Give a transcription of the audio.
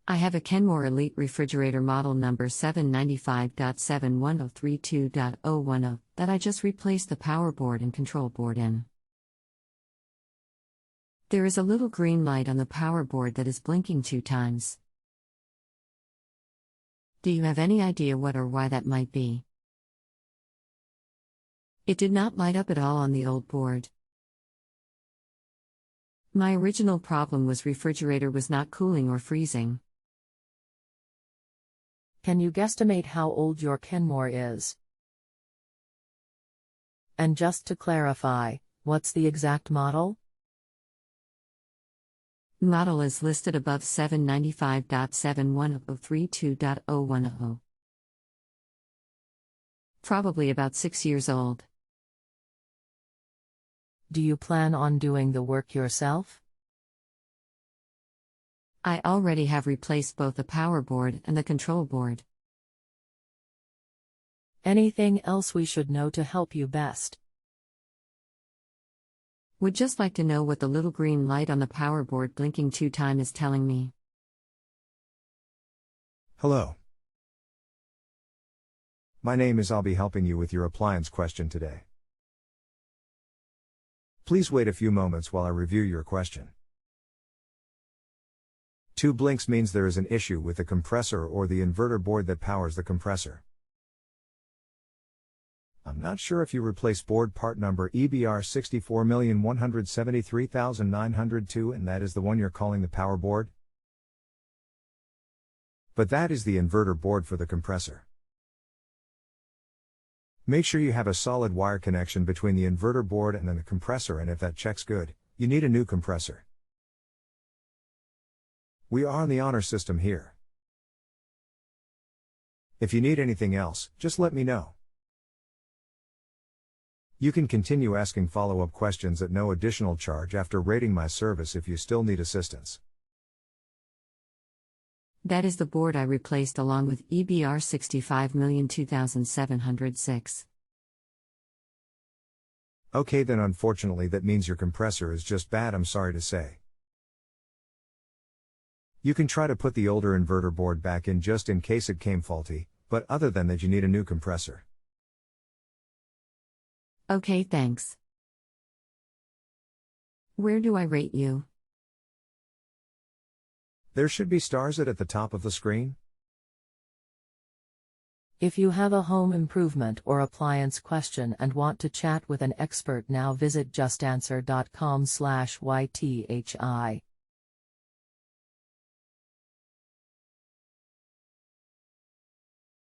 I have a Kenmore Elite refrigerator model number 795.71032.010 that I just replaced the power board and control board in. There is a little green light on the power board that is blinking 2 times. Do you have any idea what or why that might be? It did not light up at all on the old board. My original problem was refrigerator was not cooling or freezing. Can you guesstimate how old your Kenmore is? And just to clarify, what's the exact model? Model is listed above 795.71032.010. Probably about 6 years old. Do you plan on doing the work yourself? I already have replaced both the power board and the control board. Anything else we should know to help you best? Would just like to know what the little green light on the power board blinking 2 times is telling me. Hello. My name is. I'll be helping you with your appliance question today. Please wait a few moments while I review your question. 2 blinks means there is an issue with the compressor or the inverter board that powers the compressor. I'm not sure if you replaced board part number EBR 64,173,902 and that is the one you're calling the power board. But that is the inverter board for the compressor. Make sure you have a solid wire connection between the inverter board and then the compressor, and if that checks good, you need a new compressor. We are on the honor system here. If you need anything else, just let me know. You can continue asking follow-up questions at no additional charge after rating my service if you still need assistance. That is the board I replaced along with EBR 65,002,706. Okay, then unfortunately that means your compressor is just bad, I'm sorry to say. You can try to put the older inverter board back in just in case it came faulty, but other than that you need a new compressor. Okay, thanks. Where do I rate you? There should be stars at the top of the screen. If you have a home improvement or appliance question and want to chat with an expert now, visit justanswer.com/YTHI.